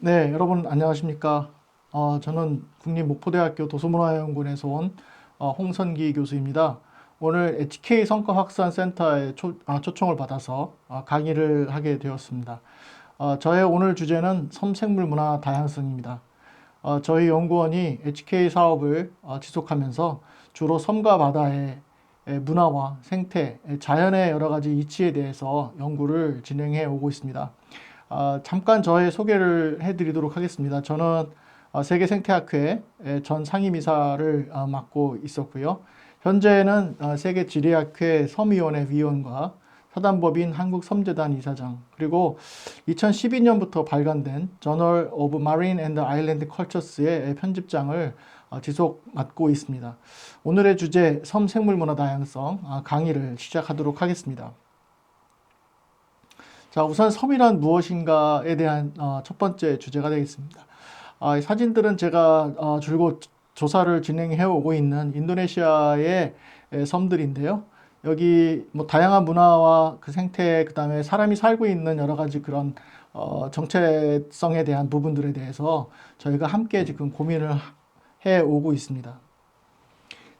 네, 여러분 안녕하십니까? 저는 국립목포대학교 도서문화연구원에서 온 홍선기 교수입니다. 오늘 HK 성과확산센터에 초청을 받아서 강의를 하게 되었습니다. 저의 오늘 주제는 섬생물문화 다양성입니다. 저희 연구원이 HK 사업을 지속하면서 주로 섬과 바다의 문화와 생태, 자연의 여러 가지 이치에 대해서 연구를 진행해 오고 있습니다. 잠깐 저의 소개를 해드리도록 하겠습니다. 저는 세계생태학회 전 상임이사를 맡고 있었고요. 현재는 세계지리학회 섬위원회 위원과 사단법인 한국섬재단 이사장, 그리고 2012년부터 발간된 Journal of Marine and Island Cultures의 편집장을 지속 맡고 있습니다. 오늘의 주제 섬생물문화 다양성 강의를 시작하도록 하겠습니다. 자, 우선 섬이란 무엇인가에 대한 첫 번째 주제가 되겠습니다. 이 사진들은 제가 줄곧 조사를 진행해 오고 있는 인도네시아의 섬들인데요. 여기 뭐 다양한 문화와 그 생태, 그 다음에 사람이 살고 있는 여러 가지 그런 정체성에 대한 부분들에 대해서 저희가 함께 지금 고민을 해 오고 있습니다.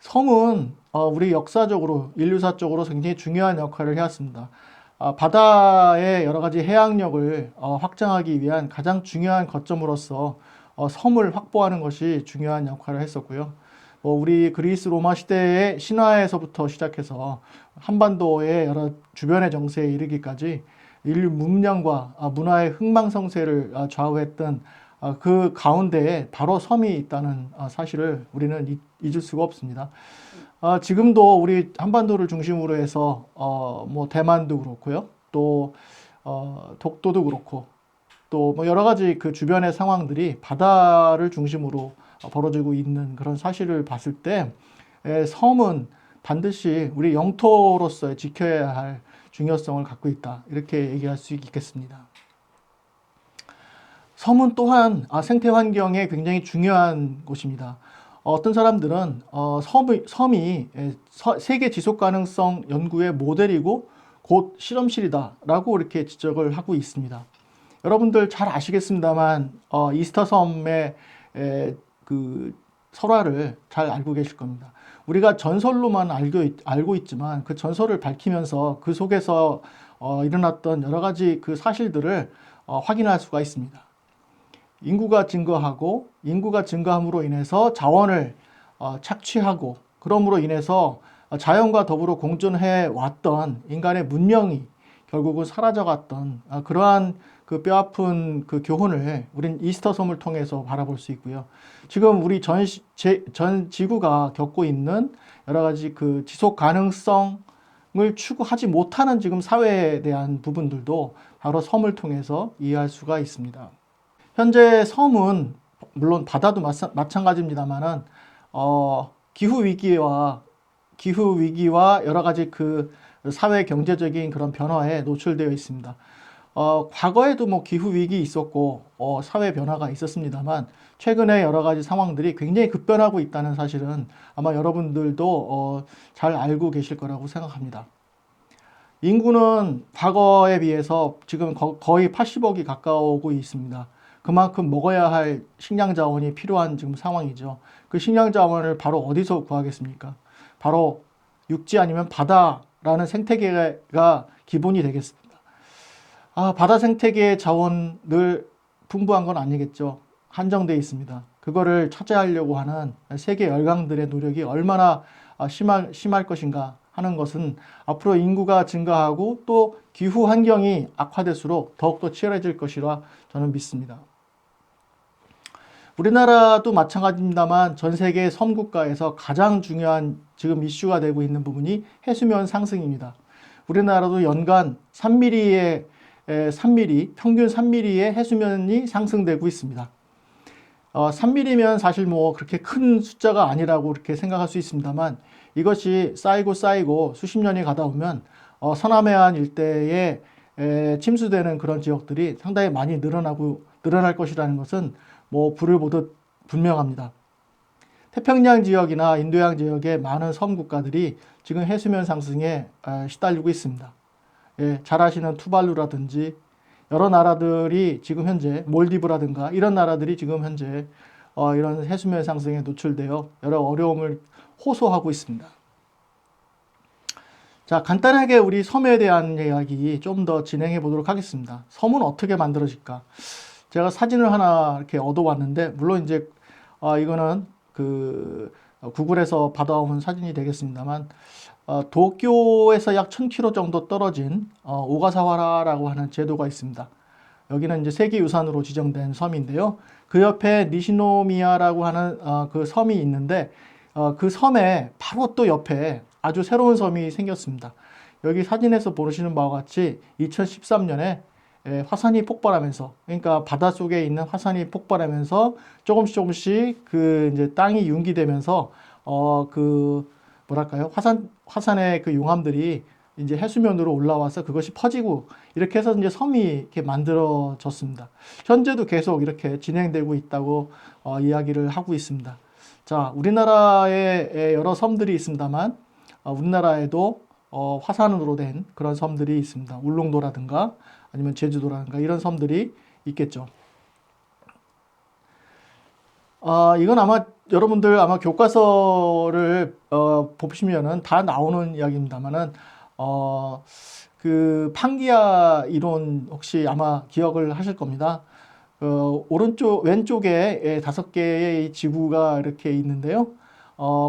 섬은 우리 역사적으로, 인류사적으로 굉장히 중요한 역할을 해왔습니다. 바다의 여러 가지 해양력을 확장하기 위한 가장 중요한 거점으로서 섬을 확보하는 것이 중요한 역할을 했었고요. 우리 그리스 로마 시대의 신화에서부터 시작해서 한반도의 여러 주변의 정세에 이르기까지 인류 문명과 문화의 흥망성쇠를 좌우했던 그 가운데에 바로 섬이 있다는 사실을 우리는 잊을 수가 없습니다. 지금도 우리 한반도를 중심으로 해서 뭐 대만도 그렇고요. 또 독도도 그렇고 또 뭐 여러 가지 그 주변의 상황들이 바다를 중심으로 벌어지고 있는 그런 사실을 봤을 때 섬은 반드시 우리 영토로서 지켜야 할 중요성을 갖고 있다. 이렇게 얘기할 수 있겠습니다. 섬은 또한 생태 환경에 굉장히 중요한 곳입니다. 어떤 사람들은 섬이 세계 지속 가능성 연구의 모델이고 곧 실험실이다라고 이렇게 지적을 하고 있습니다. 여러분들 잘 아시겠습니다만 이스터 섬의 그 설화를 잘 알고 계실 겁니다. 우리가 전설로만 알고 있지만 그 전설을 밝히면서 그 속에서 일어났던 여러 가지 그 사실들을 확인할 수가 있습니다. 인구가 증가함으로 인해서 자원을 착취하고 그럼으로 인해서 자연과 더불어 공존해 왔던 인간의 문명이 결국은 사라져갔던 그러한 그 뼈아픈 그 교훈을 우린 이스터 섬을 통해서 바라볼 수 있고요. 지금 우리 전 지구가 겪고 있는 여러 가지 그 지속 가능성을 추구하지 못하는 지금 사회에 대한 부분들도 바로 섬을 통해서 이해할 수가 있습니다. 현재 섬은 물론 바다도 마찬가지입니다만은 기후 위기와 여러 가지 그 사회 경제적인 그런 변화에 노출되어 있습니다. 과거에도 뭐 기후 위기 있었고 사회 변화가 있었습니다만 최근에 여러 가지 상황들이 굉장히 급변하고 있다는 사실은 아마 여러분들도 잘 알고 계실 거라고 생각합니다. 인구는 과거에 비해서 지금 거의 80억이 가까워오고 있습니다. 그만큼 먹어야 할 식량 자원이 필요한 지금 상황이죠. 그 식량 자원을 바로 어디서 구하겠습니까? 바로 육지 아니면 바다라는 생태계가 기본이 되겠습니다. 바다 생태계의 자원을 풍부한 건 아니겠죠. 한정되어 있습니다. 그거를 차지하려고 하는 세계 열강들의 노력이 얼마나 심할 것인가 하는 것은 앞으로 인구가 증가하고 또 기후 환경이 악화될수록 더욱더 치열해질 것이라 저는 믿습니다. 우리나라도 마찬가지입니다만 전 세계 섬국가에서 가장 중요한 지금 이슈가 되고 있는 부분이 해수면 상승입니다. 우리나라도 연간 3mm의 평균 3mm의 해수면이 상승되고 있습니다. 3mm면 사실 뭐 그렇게 큰 숫자가 아니라고 이렇게 생각할 수 있습니다만 이것이 쌓이고 수십 년이 가다 보면 서남해안 일대에 침수되는 그런 지역들이 상당히 많이 늘어날 것이라는 것은 뭐 불을 보듯 분명합니다. 태평양 지역이나 인도양 지역의 많은 섬 국가들이 지금 해수면 상승에 시달리고 있습니다. 잘 아시는 투발루라든지 여러 나라들이 지금 현재 몰디브라든가 이런 나라들이 지금 현재 이런 해수면 상승에 노출되어 여러 어려움을 호소하고 있습니다. 자, 간단하게 우리 섬에 대한 이야기 좀 더 진행해 보도록 하겠습니다. 섬은 어떻게 만들어질까? 제가 사진을 하나 이렇게 얻어왔는데, 물론 이제 이거는 그 구글에서 받아온 사진이 되겠습니다만, 도쿄에서 약 1000km 정도 떨어진 오가사와라라고 하는 제도가 있습니다. 여기는 이제 세계유산으로 지정된 섬인데요. 그 옆에 니시노미야라고 하는 그 섬이 있는데, 그 섬에 바로 또 옆에 아주 새로운 섬이 생겼습니다. 여기 사진에서 보시는 바와 같이 2013년에 화산이 폭발하면서, 그러니까 바닷속에 있는 화산이 폭발하면서 조금씩 그 이제 땅이 융기되면서 그 뭐랄까요, 화산의 그 용암들이 이제 해수면으로 올라와서 그것이 퍼지고 이렇게 해서 이제 섬이 이렇게 만들어졌습니다. 현재도 계속 이렇게 진행되고 있다고 이야기를 하고 있습니다. 자, 우리나라에 여러 섬들이 있습니다만 우리나라에도 화산으로 된 그런 섬들이 있습니다. 울릉도라든가 아니면 제주도라든가 이런 섬들이 있겠죠. 이건 아마 여러분들 아마 교과서를 보시면은 다 나오는 이야기입니다만은 그 판기아 이론 혹시 아마 기억을 하실 겁니다. 왼쪽에 5개의 지구가 이렇게 있는데요.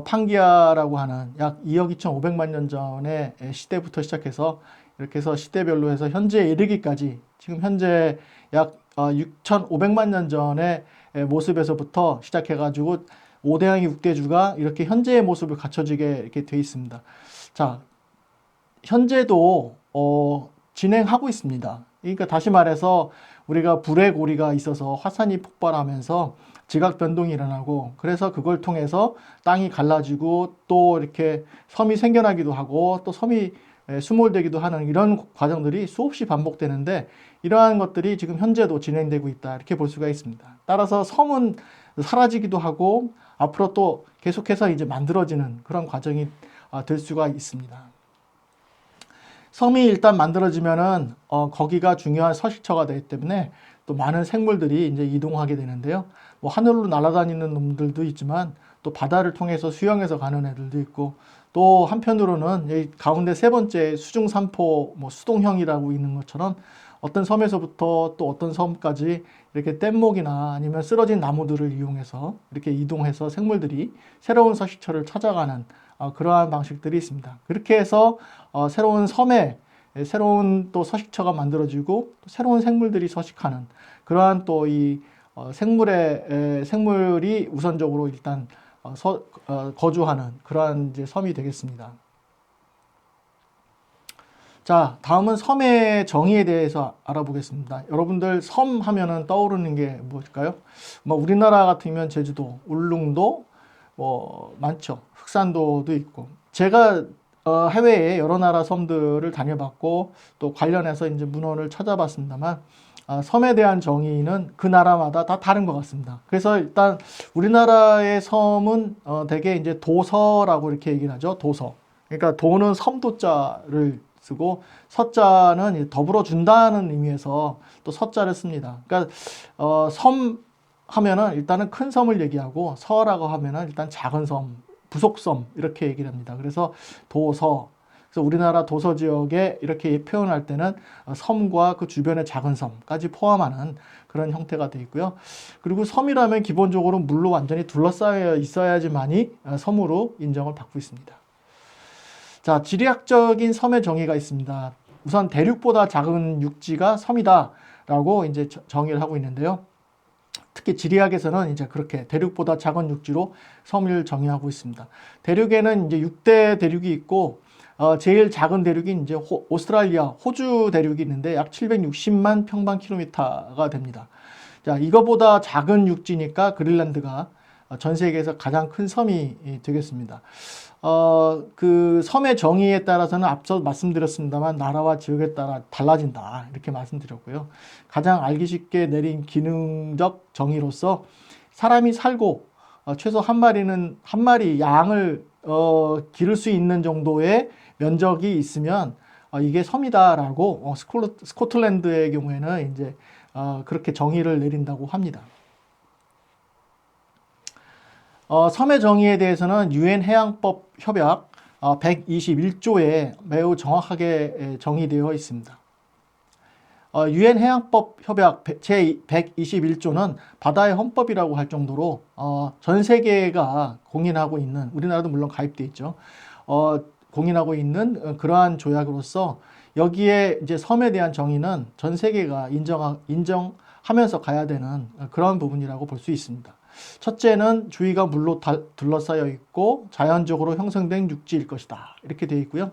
판기아라고 하는 약 2억 2,500만 년 전의 시대부터 시작해서 이렇게 해서 시대별로 해서 현재에 이르기까지 지금 현재 약 6,500만 년 전의 모습에서부터 시작해가지고 5대양의 6대주가 이렇게 현재의 모습을 갖춰지게 이렇게 돼 있습니다. 자, 현재도 진행하고 있습니다. 그러니까 다시 말해서 우리가 불의 고리가 있어서 화산이 폭발하면서 지각 변동이 일어나고 그래서 그걸 통해서 땅이 갈라지고 또 이렇게 섬이 생겨나기도 하고 또 섬이 수몰되기도 하는 이런 과정들이 수없이 반복되는데 이러한 것들이 지금 현재도 진행되고 있다 이렇게 볼 수가 있습니다. 따라서 섬은 사라지기도 하고 앞으로 또 계속해서 이제 만들어지는 그런 과정이 될 수가 있습니다. 섬이 일단 만들어지면은 거기가 중요한 서식처가 되기 때문에 또 많은 생물들이 이제 이동하게 되는데요. 뭐 하늘로 날아다니는 놈들도 있지만 또 바다를 통해서 수영해서 가는 애들도 있고 또 한편으로는 여기 가운데 세 번째 수중산포 뭐 수동형이라고 있는 것처럼 어떤 섬에서부터 또 어떤 섬까지 이렇게 뗏목이나 아니면 쓰러진 나무들을 이용해서 이렇게 이동해서 생물들이 새로운 서식처를 찾아가는 그러한 방식들이 있습니다. 그렇게 해서 새로운 섬에 새로운 또 서식처가 만들어지고 또 새로운 생물들이 서식하는 그러한 또 이 생물이 우선적으로 일단 거주하는 그러한 이제 섬이 되겠습니다. 자, 다음은 섬의 정의에 대해서 알아보겠습니다. 여러분들 섬 하면은 떠오르는 게 무엇일까요? 뭐 우리나라 같으면 제주도, 울릉도 뭐 많죠. 흑산도도 있고. 제가 해외에 여러 나라 섬들을 다녀봤고 또 관련해서 이제 문헌을 찾아봤습니다만 섬에 대한 정의는 그 나라마다 다 다른 것 같습니다. 그래서 일단 우리나라의 섬은 대개 이제 도서라고 이렇게 얘기를 하죠. 도서. 그러니까 도는 섬도자를 쓰고 서자는 더불어 준다는 의미에서 또 서자를 씁니다. 그러니까 섬 하면은 일단은 큰 섬을 얘기하고 서라고 하면은 일단 작은 섬, 부속섬 이렇게 얘기를 합니다. 그래서 도서. 그래서 우리나라 도서 지역에 이렇게 표현할 때는 섬과 그 주변의 작은 섬까지 포함하는 그런 형태가 되어 있고요. 그리고 섬이라면 기본적으로 물로 완전히 둘러싸여 있어야지만이 섬으로 인정을 받고 있습니다. 자, 지리학적인 섬의 정의가 있습니다. 우선 대륙보다 작은 육지가 섬이다라고 이제 정의를 하고 있는데요. 특히 지리학에서는 이제 그렇게 대륙보다 작은 육지로 섬을 정의하고 있습니다. 대륙에는 이제 6대 대륙이 있고 제일 작은 대륙이 이제 오스트랄리아, 호주 대륙이 있는데 약 760만 평방킬로미터가 됩니다. 자, 이거보다 작은 육지니까 그린란드가 전 세계에서 가장 큰 섬이 되겠습니다. 그 섬의 정의에 따라서는 앞서 말씀드렸습니다만 나라와 지역에 따라 달라진다 이렇게 말씀드렸고요. 가장 알기 쉽게 내린 기능적 정의로서 사람이 살고 최소 한 마리 양을 기를 수 있는 정도의 면적이 있으면 이게 섬이다라고 스코틀랜드의 경우에는 이제 그렇게 정의를 내린다고 합니다. 섬의 정의에 대해서는 유엔 해양법 협약 121조에 매우 정확하게 정의되어 있습니다. 유엔 해양법 협약 제 121조는 바다의 헌법이라고 할 정도로 전 세계가 공인하고 있는, 우리나라도 물론 가입돼 있죠. 공인하고 있는 그러한 조약으로서 여기에 이제 섬에 대한 정의는 전 세계가 인정하면서 가야 되는 그런 부분이라고 볼 수 있습니다. 첫째는 주위가 물로 둘러싸여 있고 자연적으로 형성된 육지일 것이다. 이렇게 되어 있고요.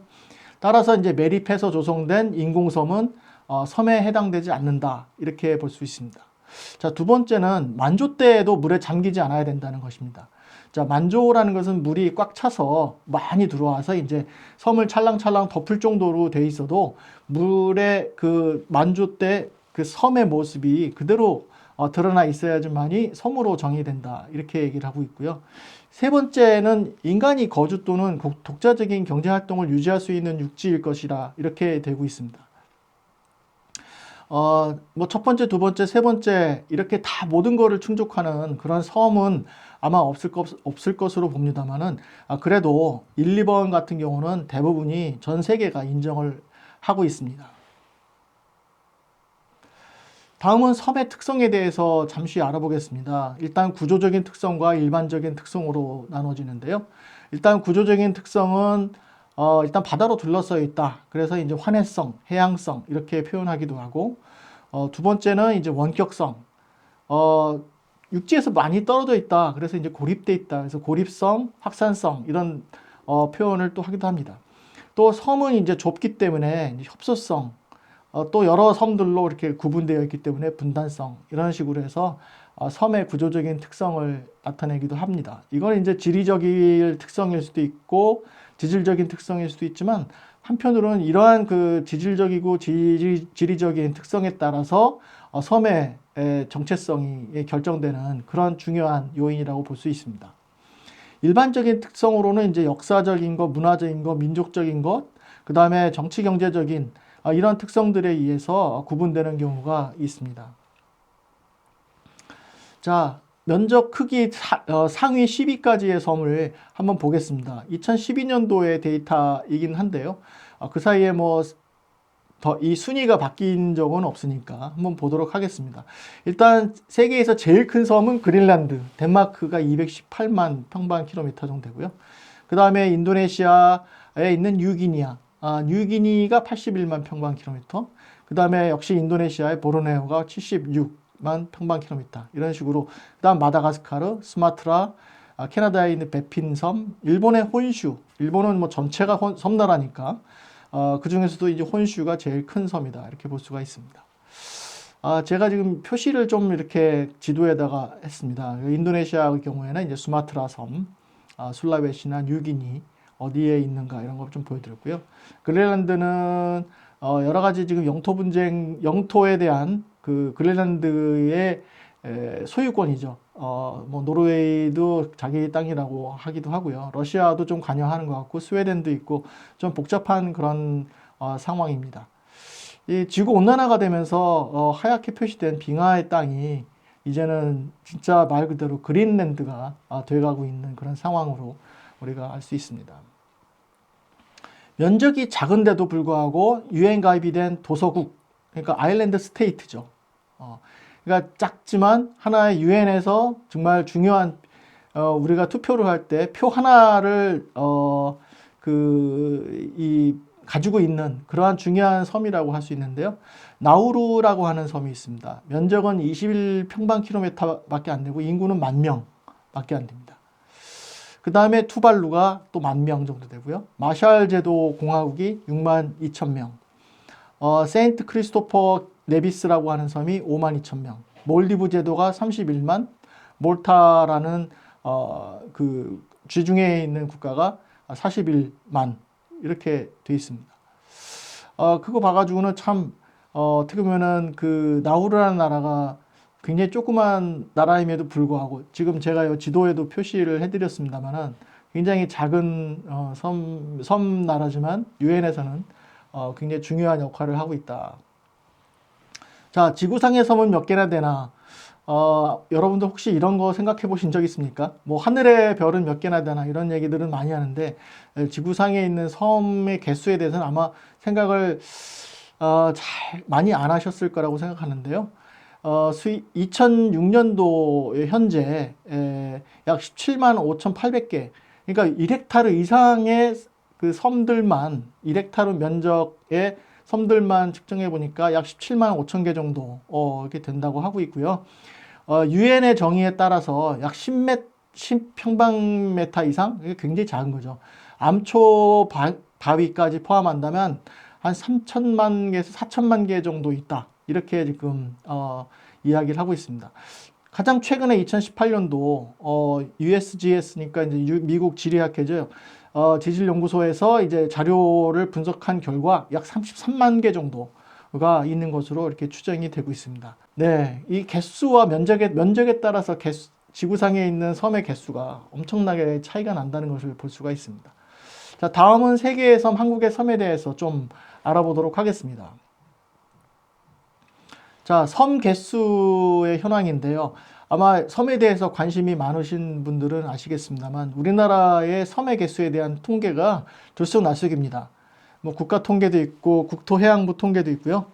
따라서 이제 매립해서 조성된 인공섬은 섬에 해당되지 않는다. 이렇게 볼 수 있습니다. 자, 두 번째는 만조 때에도 물에 잠기지 않아야 된다는 것입니다. 자, 만조라는 것은 물이 꽉 차서 많이 들어와서 이제 섬을 찰랑찰랑 덮을 정도로 돼 있어도 물의 그 만조 때 그 섬의 모습이 그대로 드러나 있어야지만이 섬으로 정의된다. 이렇게 얘기를 하고 있고요. 세 번째는 인간이 거주 또는 독자적인 경제활동을 유지할 수 있는 육지일 것이라 이렇게 되고 있습니다. 뭐 첫 번째, 두 번째, 세 번째 이렇게 다 모든 거를 충족하는 그런 섬은 아마 없을 것으로 봅니다만은 그래도 1, 2번 같은 경우는 대부분이 전 세계가 인정을 하고 있습니다. 다음은 섬의 특성에 대해서 잠시 알아보겠습니다. 일단 구조적인 특성과 일반적인 특성으로 나눠지는데요. 일단 구조적인 특성은 일단 바다로 둘러싸여 있다. 그래서 이제 환해성, 해양성 이렇게 표현하기도 하고, 두 번째는 이제 원격성, 육지에서 많이 떨어져 있다. 그래서 이제 고립돼 있다. 그래서 고립성, 확산성 이런 표현을 또 하기도 합니다. 또 섬은 이제 좁기 때문에 협소성, 또 여러 섬들로 이렇게 구분되어 있기 때문에 분단성 이런 식으로 해서 섬의 구조적인 특성을 나타내기도 합니다. 이건 이제 지리적인 특성일 수도 있고 지질적인 특성일 수도 있지만 한편으로는 이러한 그 지질적이고 지리적인 특성에 따라서 섬의 정체성이 결정되는 그런 중요한 요인이라고 볼 수 있습니다. 일반적인 특성으로는 이제 역사적인 것, 문화적인 것, 민족적인 것, 그 다음에 정치 경제적인 이런 특성들에 의해서 구분되는 경우가 있습니다. 자, 면적 크기 상위 10위까지의 섬을 한번 보겠습니다. 2012년도의 데이터이긴 한데요. 그 사이에 뭐 이 순위가 바뀐 적은 없으니까 한번 보도록 하겠습니다. 일단 세계에서 제일 큰 섬은 그린란드, 덴마크가 218만 평방킬로미터 정도 되고요. 그 다음에 인도네시아에 있는 뉴기니아, 뉴기니가 81만 평방킬로미터, 그 다음에 역시 인도네시아의 보르네오가 76만 평방킬로미터, 이런 식으로. 그 다음 마다가스카르, 스마트라, 캐나다에 있는 베핀섬, 일본의 혼슈, 일본은 뭐 전체가 섬나라니까 그 중에서도 이제 혼슈가 제일 큰 섬이다, 이렇게 볼 수가 있습니다. 제가 지금 표시를 좀 이렇게 지도에다가 했습니다. 인도네시아의 경우에는 이제 수마트라 섬, 술라웨시나 뉴기니 어디에 있는가 이런 거 좀 보여드렸고요. 그린란드는 여러 가지 지금 영토 분쟁, 영토에 대한 그 그린란드의 소유권이죠. 뭐 노르웨이도 자기 땅이라고 하기도 하고요. 러시아도 좀 관여하는 것 같고 스웨덴도 있고 좀 복잡한 그런 상황입니다. 이 지구 온난화가 되면서 하얗게 표시된 빙하의 땅이 이제는 진짜 말 그대로 그린랜드가 돼가고 있는 그런 상황으로 우리가 알 수 있습니다. 면적이 작은데도 불구하고 유엔 가입이 된 도서국, 그러니까 아일랜드 스테이트죠. 그러니까 작지만 하나의 유엔에서 정말 중요한 우리가 투표를 할 때 표 하나를 가지고 있는 그러한 중요한 섬이라고 할 수 있는데요. 나우루라고 하는 섬이 있습니다. 면적은 21평방킬로미터밖에 안 되고 인구는 10,000명밖에 안 됩니다. 그 다음에 투발루가 또 10,000명 정도 되고요. 마샬 제도 공화국이 62,000명. 세인트 크리스토퍼 네비스라고 하는 섬이 52,000명. 몰디브 제도가 31만. 몰타라는 그 지중해에 있는 국가가 41만. 이렇게 돼 있습니다. 그거 봐가지고는 참 어떻게 보면은 그 나우루라는 나라가 굉장히 조그만 나라임에도 불구하고 지금 제가 이 지도에도 표시를 해드렸습니다만은 굉장히 작은 섬 나라지만 유엔에서는 굉장히 중요한 역할을 하고 있다. 자, 지구상의 섬은 몇 개나 되나? 여러분들 혹시 이런 거 생각해 보신 적 있습니까? 뭐 하늘의 별은 몇 개나 되나 이런 얘기들은 많이 하는데 지구상에 있는 섬의 개수에 대해서는 아마 생각을 잘 많이 안 하셨을 거라고 생각하는데요. 2006년도에 현재 약 17만 5,800개, 그러니까 1헥타르 이상의 그 섬들만, 1헥타르 면적의 섬들만 측정해 보니까 약 17만 5천 개 정도 이렇게 된다고 하고 있고요. 유엔의 정의에 따라서 약 10평방미터 이상, 이게 굉장히 작은 거죠. 암초 바위까지 포함한다면 한 3천만 개에서 4천만 개 정도 있다. 이렇게 지금 이야기를 하고 있습니다. 가장 최근에 2018년도 USGS니까 이제 미국 지리학회죠. 지질연구소에서 이제 자료를 분석한 결과 약 33만 개 정도가 있는 것으로 이렇게 추정이 되고 있습니다. 네, 이 개수와 면적에 따라서 지구상에 있는 섬의 개수가 엄청나게 차이가 난다는 것을 볼 수가 있습니다. 자, 다음은 세계의 섬, 한국의 섬에 대해서 좀 알아보도록 하겠습니다. 자, 섬 개수의 현황인데요. 아마 섬에 대해서 관심이 많으신 분들은 아시겠습니다만 우리나라의 섬의 개수에 대한 통계가 들쑥날쑥입니다. 뭐 국가 통계도 있고 국토해양부 통계도 있고요.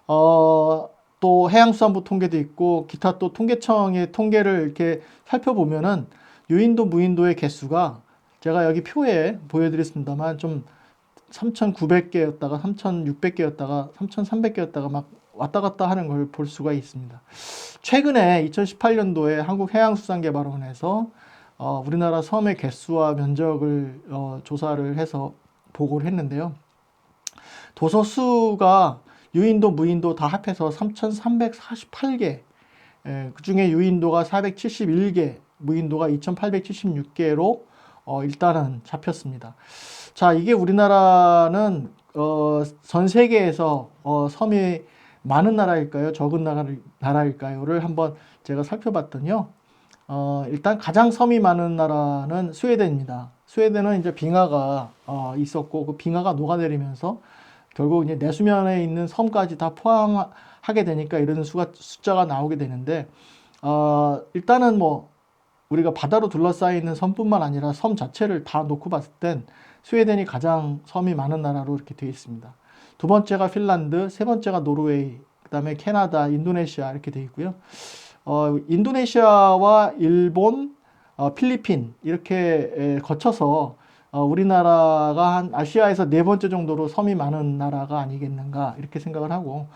또 해양수산부 통계도 있고 기타 또 통계청의 통계를 이렇게 살펴보면은 유인도 무인도의 개수가 제가 여기 표에 보여드렸습니다만 좀 3,900개였다가 3,600개였다가 3,300개였다가 막 왔다 갔다 하는 걸 볼 수가 있습니다. 최근에 2018년도에 한국해양수산개발원에서 우리나라 섬의 개수와 면적을 조사를 해서 보고를 했는데요. 도서수가 유인도, 무인도 다 합해서 3,348개, 그 중에 유인도가 471개, 무인도가 2,876개로 일단은 잡혔습니다. 자, 이게 우리나라는 전 세계에서 섬이 많은 나라일까요? 적은 나라일까요?를 한번 제가 살펴봤더니요. 일단 가장 섬이 많은 나라는 스웨덴입니다. 스웨덴은 이제 빙하가 있었고 그 빙하가 녹아내리면서 결국 이제 내수면에 있는 섬까지 다 포함하게 되니까 이런 숫자가 나오게 되는데 일단은 뭐 우리가 바다로 둘러싸여 있는 섬뿐만 아니라 섬 자체를 다 놓고 봤을 땐 스웨덴이 가장 섬이 많은 나라로 이렇게 되어 있습니다. 두 번째가 핀란드, 세 번째가 노르웨이, 그 다음에 캐나다, 인도네시아 이렇게 되어 있고요. 인도네시아와 일본, 필리핀 이렇게 거쳐서 우리나라가 한 아시아에서 네 번째 정도로 섬이 많은 나라가 아니겠는가 이렇게 생각을 하고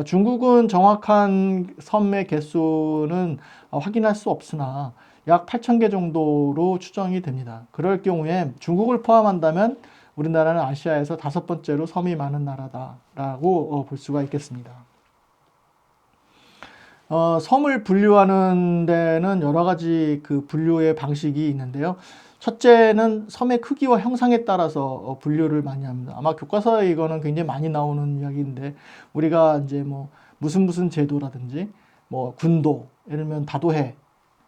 중국은 정확한 섬의 개수는 확인할 수 없으나 약 8,000개 정도로 추정이 됩니다. 그럴 경우에 중국을 포함한다면 우리나라는 아시아에서 다섯 번째로 섬이 많은 나라다라고 볼 수가 있겠습니다. 섬을 분류하는 데는 여러 가지 그 분류의 방식이 있는데요. 첫째는 섬의 크기와 형상에 따라서 분류를 많이 합니다. 아마 교과서에 이거는 굉장히 많이 나오는 이야기인데 우리가 이제 뭐 무슨 제도라든지 뭐 군도, 예를 들면 다도해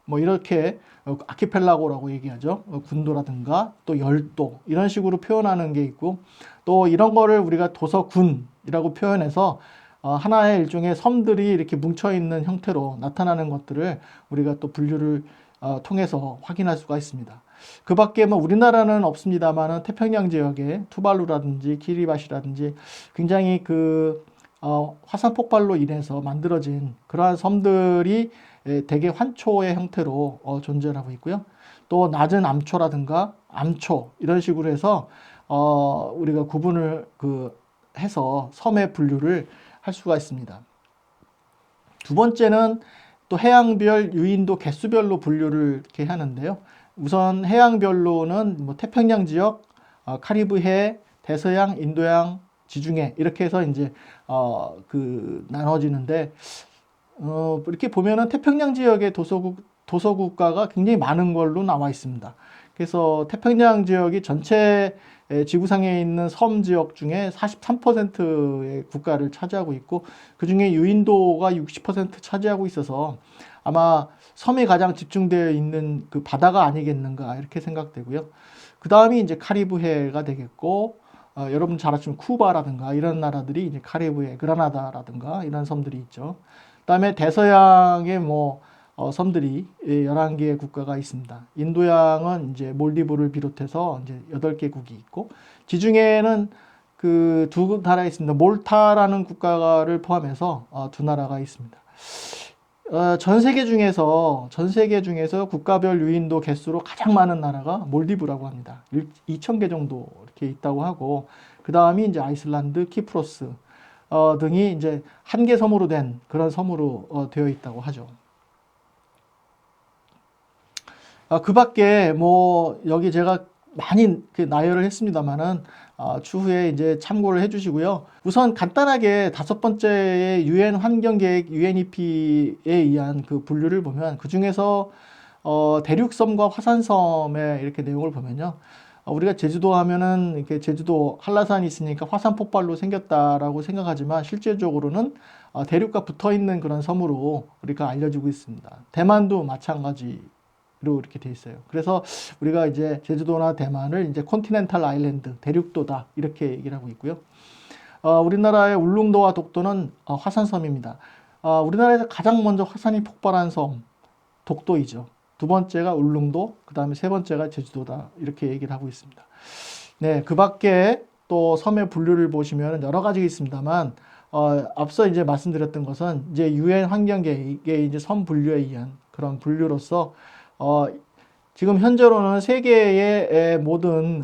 뭐 이렇게 아키펠라고라고 얘기하죠. 군도라든가 또 열도 이런 식으로 표현하는 게 있고 또 이런 거를 우리가 도서군이라고 표현해서 하나의 일종의 섬들이 이렇게 뭉쳐있는 형태로 나타나는 것들을 우리가 또 분류를 통해서 확인할 수가 있습니다. 그 밖에 뭐 우리나라는 없습니다만은 태평양 지역에 투발루라든지 키리바시라든지 굉장히 그 화산 폭발로 인해서 만들어진 그러한 섬들이 대개 환초의 형태로 존재하고 있고요. 또 낮은 암초라든가 암초 이런 식으로 해서 우리가 구분을 해서 섬의 분류를 할 수가 있습니다. 두 번째는 또 해양별, 유인도, 개수별로 분류를 이렇게 하는데요. 우선 해양별로는 뭐 태평양 지역, 카리브해, 대서양, 인도양, 지중해 이렇게 해서 이제 나눠지는데 이렇게 보면은 태평양 지역의 도서국가가 굉장히 많은 걸로 나와 있습니다. 그래서 태평양 지역이 전체 지구상에 있는 섬 지역 중에 43%의 국가를 차지하고 있고 그 중에 유인도가 60% 차지하고 있어서 아마 섬이 가장 집중되어 있는 그 바다가 아니겠는가 이렇게 생각되고요. 그 다음이 이제 카리브해가 되겠고 여러분 잘 아시는 쿠바라든가 이런 나라들이 이제 카리브해 그라나다라든가 이런 섬들이 있죠. 그다음에 대서양의 뭐 섬들이 11개의 국가가 있습니다. 인도양은 이제 몰디브를 비롯해서 이제 8개국이 있고, 지중해는 그 두 나라가 있습니다. 몰타라는 국가를 포함해서 두 나라가 있습니다. 전 세계 중에서 국가별 유인도 개수로 가장 많은 나라가 몰디브라고 합니다. 2,000개 정도 이렇게 있다고 하고, 그 다음이 이제 아이슬란드, 키프로스 등이 이제 한 개 섬으로 된 그런 섬으로 되어 있다고 하죠. 그 밖에 뭐 여기 제가 많이 나열을 했습니다만은 추후에 이제 참고를 해주시고요. 우선 간단하게 5번째의 유엔 환경계획 UNEP에 의한 그 분류를 보면, 그 중에서 대륙섬과 화산섬의 이렇게 내용을 보면요. 우리가 제주도 하면은 이렇게 제주도 한라산이 있으니까 화산 폭발로 생겼다라고 생각하지만, 실제적으로는 대륙과 붙어 있는 그런 섬으로 우리가 알려지고 있습니다. 대만도 마찬가지. 로 이렇게 돼 있어요. 그래서 우리가 이제 제주도나 대만을 이제 컨티넨탈 아일랜드, 대륙도다 이렇게 얘기를 하고 있고요. 우리나라의 울릉도와 독도는 화산섬입니다. 우리나라에서 가장 먼저 화산이 폭발한 섬 독도이죠. 두 번째가 울릉도, 그 다음에 세 번째가 제주도다 이렇게 얘기를 하고 있습니다. 네, 그 밖에 또 섬의 분류를 보시면 여러 가지가 있습니다만, 앞서 이제 말씀드렸던 것은 이제 유엔 환경계획의 이제 섬 분류에 의한 그런 분류로서 지금 현재로는 세계의 모든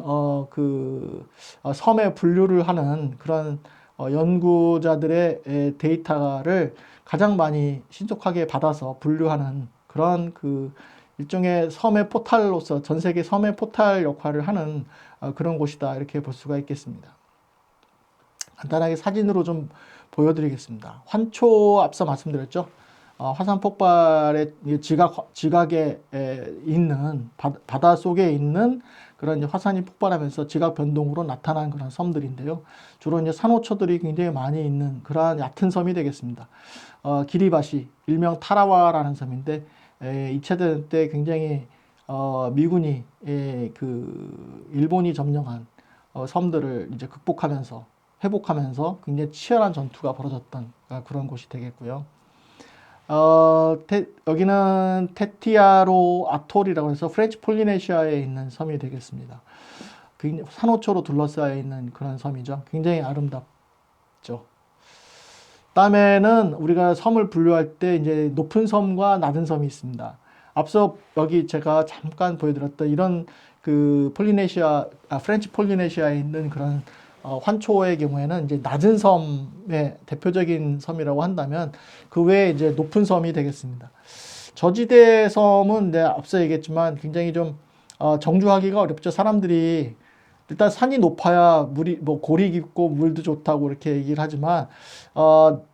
섬의 분류를 하는 그런 연구자들의 데이터를 가장 많이 신속하게 받아서 분류하는 그런 그 일종의 섬의 포탈로서 전 세계 섬의 포탈 역할을 하는 그런 곳이다 이렇게 볼 수가 있겠습니다. 간단하게 사진으로 좀 보여드리겠습니다. 환초 앞서 말씀드렸죠. 화산 폭발의 지각에 있는 바다 속에 있는 그런 화산이 폭발하면서 지각 변동으로 나타난 그런 섬들인데요. 주로 이제 산호초들이 굉장히 많이 있는 그러한 얕은 섬이 되겠습니다. 기리바시, 일명 타라와라는 섬인데 2차 대전 때 굉장히 미군이 일본이 점령한 섬들을 이제 극복하면서 회복하면서 굉장히 치열한 전투가 벌어졌던 그런 곳이 되겠고요. 여기는 테티아로 아톨이라고 해서 프렌치 폴리네시아에 있는 섬이 되겠습니다. 산호초로 둘러싸여 있는 그런 섬이죠. 굉장히 아름답죠. 다음에는 우리가 섬을 분류할 때 이제 높은 섬과 낮은 섬이 있습니다. 앞서 여기 제가 잠깐 보여드렸던 이런 그 프렌치 폴리네시아에 있는 그런 환초의 경우에는 이제 낮은 섬의 대표적인 섬이라고 한다면, 그 외에 이제 높은 섬이 되겠습니다. 저지대 섬은 앞서 얘기했지만 굉장히 좀 정주하기가 어렵죠. 사람들이 일단 산이 높아야 물이 뭐 골이 깊고 물도 좋다고 이렇게 얘기를 하지만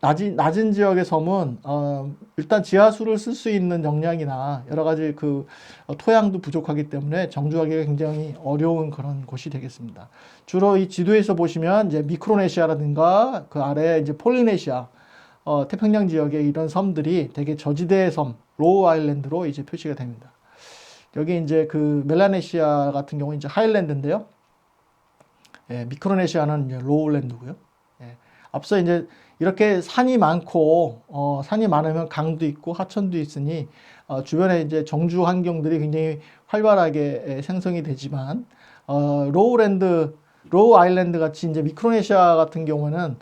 낮은 지역의 섬은 일단 지하수를 쓸 수 있는 역량이나 여러 가지 그 토양도 부족하기 때문에 정주하기가 굉장히 어려운 그런 곳이 되겠습니다. 주로 이 지도에서 보시면 이제 미크로네시아라든가 그 아래 이제 폴리네시아 태평양 지역의 이런 섬들이 되게 저지대의 섬, 로우 아일랜드로 이제 표시가 됩니다. 여기 이제 그 멜라네시아 같은 경우는 이제 하일랜드인데요. 예, 미크로네시아는 이제 로우랜드고요. 예, 앞서 이제 이렇게 산이 많고 산이 많으면 강도 있고 하천도 있으니 주변에 이제 정주 환경들이 굉장히 활발하게 생성이 되지만 로우 아일랜드 같이 이제 미크로네시아 같은 경우는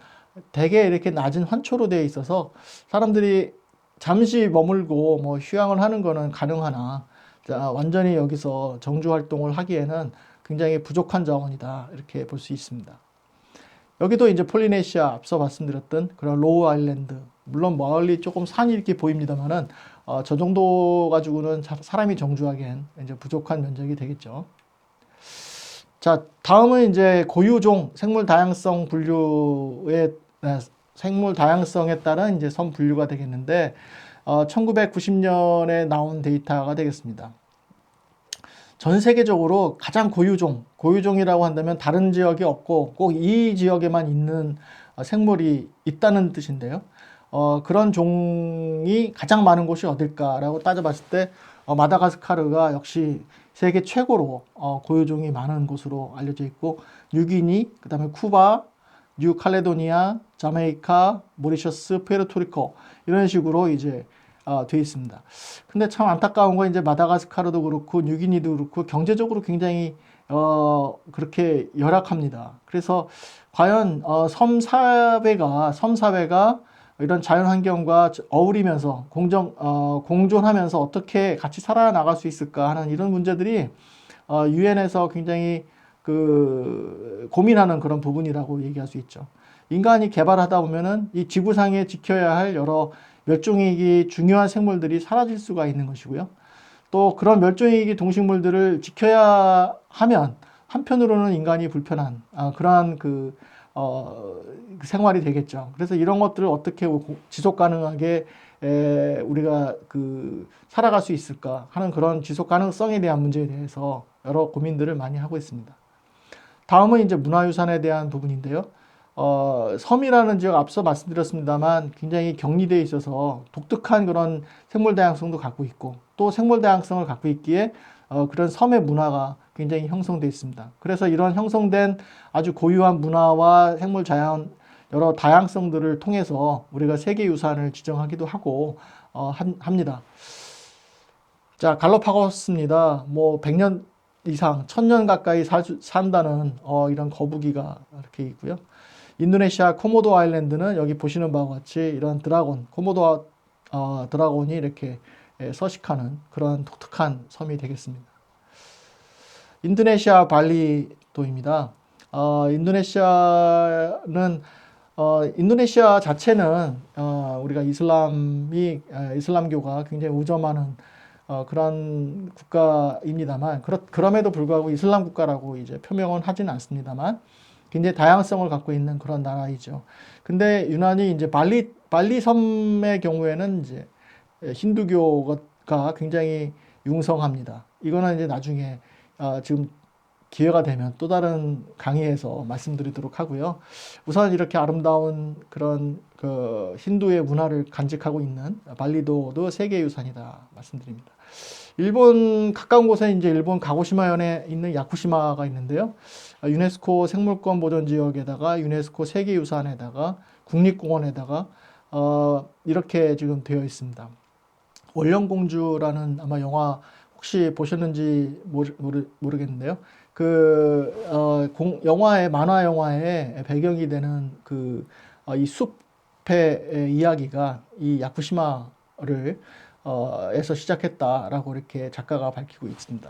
대개 이렇게 낮은 환초로 되어 있어서 사람들이 잠시 머물고 뭐 휴양을 하는 거는 가능하나 완전히 여기서 정주 활동을 하기에는 굉장히 부족한 자원이다 이렇게 볼 수 있습니다. 여기도 이제 폴리네시아 앞서 말씀드렸던 그런 로우 아일랜드, 물론 멀리 조금 산이 이렇게 보입니다만은 저 정도 가지고는 사람이 정주하기엔 이제 부족한 면적이 되겠죠. 자, 다음은 이제 고유종 생물 다양성 분류의 생물 다양성에 따른 이제 섬 분류가 되겠는데 1990년에 나온 데이터가 되겠습니다. 전 세계적으로 가장 고유종이라고 한다면 다른 지역이 없고 꼭 이 지역에만 있는 생물이 있다는 뜻인데요. 그런 종이 가장 많은 곳이 어딜까라고 따져봤을 때 마다가스카르가 역시 세계 최고로 고유종이 많은 곳으로 알려져 있고, 뉴기니, 그 다음에 쿠바, 뉴칼레도니아, 자메이카, 모리셔스, 푸에르토리코 이런 식으로 이제 돼 있습니다. 근데 참 안타까운 건 이제 마다가스카르도 그렇고 뉴기니도 그렇고 경제적으로 굉장히 그렇게 열악합니다. 그래서 과연 섬사회가 이런 자연환경과 어우리면서 공존하면서 어떻게 같이 살아나갈 수 있을까 하는 이런 문제들이 유엔에서 굉장히 고민하는 그런 부분이라고 얘기할 수 있죠. 인간이 개발하다 보면은 이 지구상에 지켜야 할 여러 멸종위기 중요한 생물들이 사라질 수가 있는 것이고요. 또 그런 멸종위기 동식물들을 지켜야 하면 한편으로는 인간이 불편한 그러한 생활이 되겠죠. 그래서 이런 것들을 어떻게 지속 가능하게 우리가 살아갈 수 있을까 하는 그런 지속 가능성에 대한 문제에 대해서 여러 고민들을 많이 하고 있습니다. 다음은 이제 문화유산에 대한 부분인데요. 섬이라는 지역 앞서 말씀드렸습니다만 굉장히 격리되어 있어서 독특한 그런 생물 다양성도 갖고 있고 또 생물 다양성을 갖고 있기에 그런 섬의 문화가 굉장히 형성되어 있습니다. 그래서 이런 형성된 아주 고유한 문화와 생물 자연 여러 다양성들을 통해서 우리가 세계유산을 지정하기도 하고 합니다. 자, 갈로파고스입니다. 뭐 100년 이상, 1000년 가까이 산다는 이런 거북이가 이렇게 있고요. 인도네시아 코모도 아일랜드는 여기 보시는 바와 같이 이런 코모도 드라곤이 이렇게 서식하는 그런 독특한 섬이 되겠습니다. 인도네시아 발리도입니다. 인도네시아 자체는 우리가 이슬람교가 굉장히 우점하는 그런 국가입니다만 그럼에도 불구하고 이슬람 국가라고 이제 표명은 하지는 않습니다만 굉장히 다양성을 갖고 있는 그런 나라이죠. 근데 유난히 이제 발리 섬의 경우에는 이제 힌두교가 굉장히 융성합니다. 이거는 이제 나중에 지금 기회가 되면 또 다른 강의에서 말씀드리도록 하고요. 우선 이렇게 아름다운 그런 힌두의 문화를 간직하고 있는 발리도도 세계유산이다 말씀드립니다. 일본 가까운 곳에 이제 일본 가고시마현에 있는 야쿠시마가 있는데요. 유네스코 생물권 보전 지역에다가 유네스코 세계유산에다가 국립공원에다가 이렇게 지금 되어 있습니다. 월령공주라는 아마 영화 혹시 보셨는지 모르겠는데요. 만화 영화의 배경이 되는 이 숲의 이야기가 이 야쿠시마를 에서 시작했다라고 이렇게 작가가 밝히고 있습니다.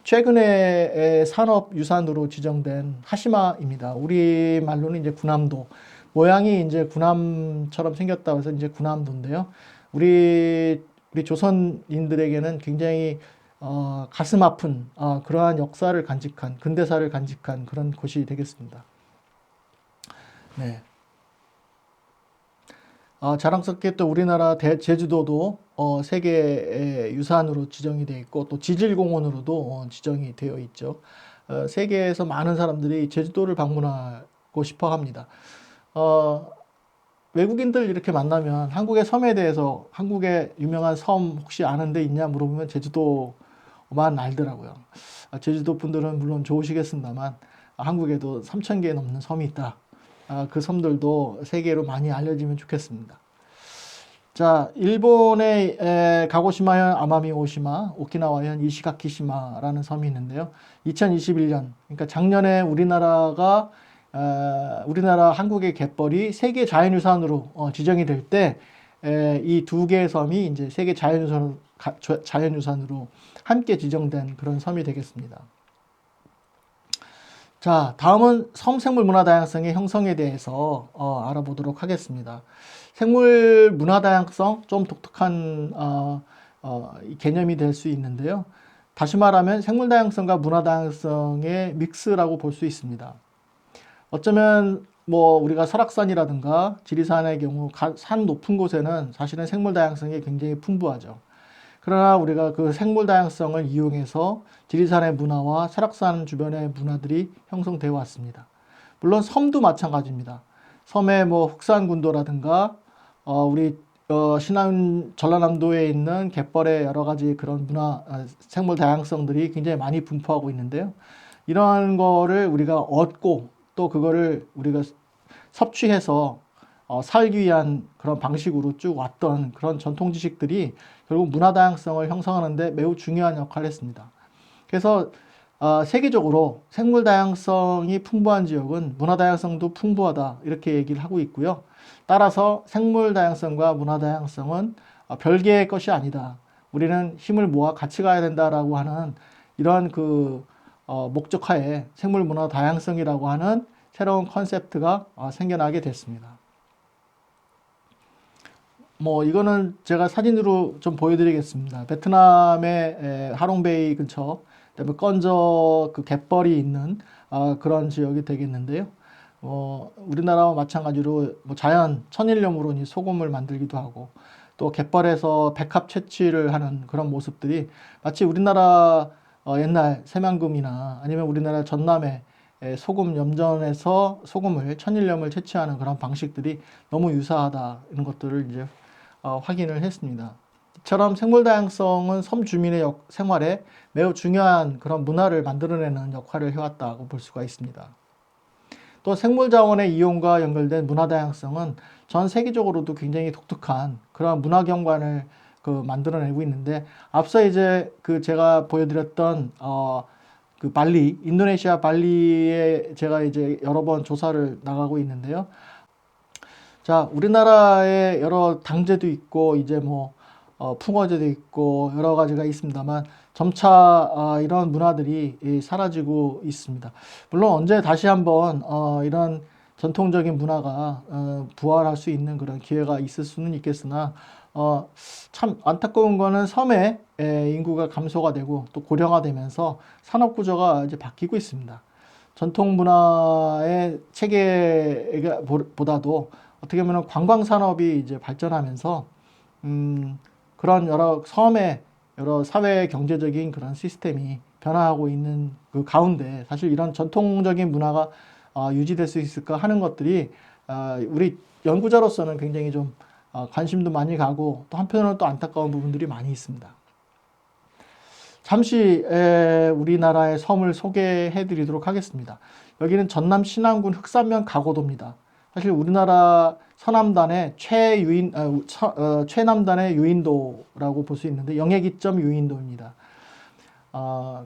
최근에 산업유산으로 지정된 하시마입니다. 우리말로는 이제 군함도. 모양이 이제 군함처럼 생겼다고 해서 이제 군함도인데요. 우리 조선인들에게는 굉장히 가슴 아픈 그러한 역사를 간직한 근대사를 간직한 그런 곳이 되겠습니다. 네. 자랑스럽게 또 우리나라 제주도도 세계 유산으로 지정이 되어 있고 또 지질공원으로도 지정이 되어 있죠. 세계에서 많은 사람들이 제주도를 방문하고 싶어 합니다. 외국인들 이렇게 만나면 한국의 섬에 대해서 한국의 유명한 섬 혹시 아는 데 있냐 물어보면 제주도만 알더라고요. 제주도 분들은 물론 좋으시겠습니다만 한국에도 3,000개 넘는 섬이 있다. 그 섬들도 세계로 많이 알려지면 좋겠습니다. 자, 일본의 가고시마현 아마미 오시마, 오키나와현 이시가키시마라는 섬이 있는데요. 2021년, 그러니까 작년에 우리나라 한국의 갯벌이 세계 자연유산으로 지정이 될 때 이 두 개의 섬이 이제 세계 자연유산으로 함께 지정된 그런 섬이 되겠습니다. 자, 다음은 섬생물 문화 다양성의 형성에 대해서 알아보도록 하겠습니다. 생물 문화 다양성 좀 독특한 개념이 될 수 있는데요. 다시 말하면 생물 다양성과 문화 다양성의 믹스라고 볼 수 있습니다. 어쩌면 뭐 우리가 설악산이라든가 지리산의 경우 산 높은 곳에는 사실은 생물 다양성이 굉장히 풍부하죠. 그러나 우리가 그 생물 다양성을 이용해서 지리산의 문화와 설악산 주변의 문화들이 형성되어 왔습니다. 물론 섬도 마찬가지입니다. 섬에 뭐 흑산군도라든가 우리 전라남도에 있는 갯벌의 여러 가지 그런 생물 다양성들이 굉장히 많이 분포하고 있는데요. 이러한 거를 우리가 얻고 또 그거를 우리가 섭취해서 살기 위한 그런 방식으로 쭉 왔던 그런 전통 지식들이 결국 문화 다양성을 형성하는 데 매우 중요한 역할을 했습니다. 그래서 세계적으로 생물 다양성이 풍부한 지역은 문화 다양성도 풍부하다 이렇게 얘기를 하고 있고요. 따라서 생물 다양성과 문화 다양성은 별개의 것이 아니다. 우리는 힘을 모아 같이 가야 된다라고 하는 이런 목적하에 생물 문화 다양성이라고 하는 새로운 컨셉트가 생겨나게 됐습니다. 이거는 제가 사진으로 좀 보여드리겠습니다. 베트남의 하롱베이 근처, 그다음에 건저 갯벌이 있는 그런 지역이 되겠는데요. 우리나라와 마찬가지로 자연 천일염으로 소금을 만들기도 하고 또 갯벌에서 백합 채취를 하는 그런 모습들이 마치 우리나라 옛날 새만금이나 아니면 우리나라 전남의 소금 염전에서 천일염을 채취하는 그런 방식들이 너무 유사하다 이런 것들을 이제 확인을 했습니다. 이처럼 생물 다양성은 섬 주민의 생활에 매우 중요한 그런 문화를 만들어내는 역할을 해왔다고 볼 수가 있습니다. 또 생물 자원의 이용과 연결된 문화 다양성은 전 세계적으로도 굉장히 독특한 그런 문화 경관을 만들어내고 있는데 앞서 이제 제가 보여드렸던 인도네시아 발리에 제가 이제 여러 번 조사를 나가고 있는데요. 자, 우리나라에 여러 당제도 있고 이제 풍어제도 있고 여러 가지가 있습니다만 점차 이런 문화들이 사라지고 있습니다. 물론 언제 다시 한번 이런 전통적인 문화가 부활할 수 있는 그런 기회가 있을 수는 있겠으나 참 안타까운 거는 섬의 인구가 감소가 되고 또 고령화되면서 산업 구조가 이제 바뀌고 있습니다. 전통 문화의 체계보다도 어떻게 보면 관광 산업이 이제 발전하면서 그런 여러 섬의 여러 사회 경제적인 그런 시스템이 변화하고 있는 그 가운데 사실 이런 전통적인 문화가 유지될 수 있을까 하는 것들이 우리 연구자로서는 굉장히 좀 관심도 많이 가고 또 한편으로는 또 안타까운 부분들이 많이 있습니다. 잠시 우리나라의 섬을 소개해 드리도록 하겠습니다. 여기는 전남 신안군 흑산면 가고도입니다. 사실 우리나라 서남단의 최남단의 유인도라고 볼 수 있는데 영해기점 유인도입니다.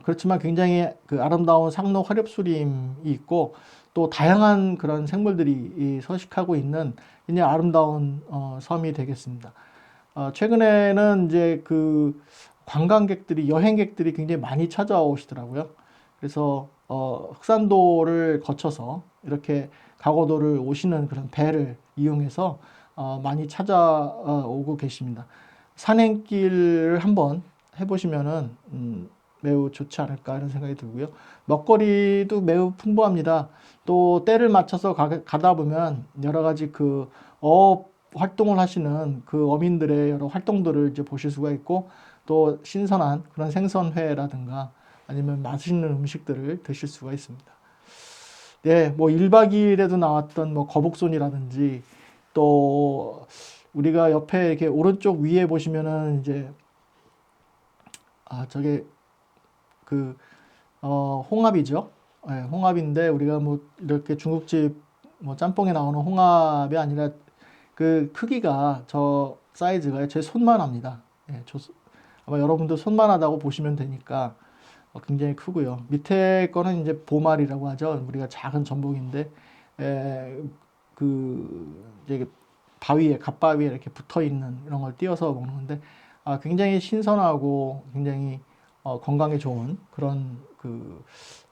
그렇지만 굉장히 아름다운 상로 화렵수림이 있고 또 다양한 그런 생물들이 서식하고 있는 굉장히 아름다운 섬이 되겠습니다. 최근에는 이제 여행객들이 굉장히 많이 찾아오시더라고요. 그래서 흑산도를 거쳐서 이렇게 가고도를 오시는 그런 배를 이용해서 많이 찾아오고 계십니다. 산행길을 한번 해보시면은 매우 좋지 않을까 이런 생각이 들고요. 먹거리도 매우 풍부합니다. 또 때를 맞춰서 가다 보면 여러 가지 어업 활동을 하시는 어민들의 여러 활동들을 이제 보실 수가 있고 또 신선한 그런 생선회라든가 아니면 맛있는 음식들을 드실 수가 있습니다. 네, 1박 2일에도 나왔던 거북손이라든지 또 우리가 옆에 이렇게 오른쪽 위에 보시면은 이제 저게 홍합이죠. 네, 홍합인데 우리가 이렇게 중국집 짬뽕에 나오는 홍합이 아니라 크기가 사이즈가 제 손만 합니다. 네, 아마 여러분도 손만 하다고 보시면 되니까 굉장히 크고요. 밑에 거는 이제 보말이라고 하죠. 우리가 작은 전복인데 이제 갓바위에 이렇게 붙어 있는 이런 걸 띄어서 먹는 건데 굉장히 신선하고 굉장히 건강에 좋은 그런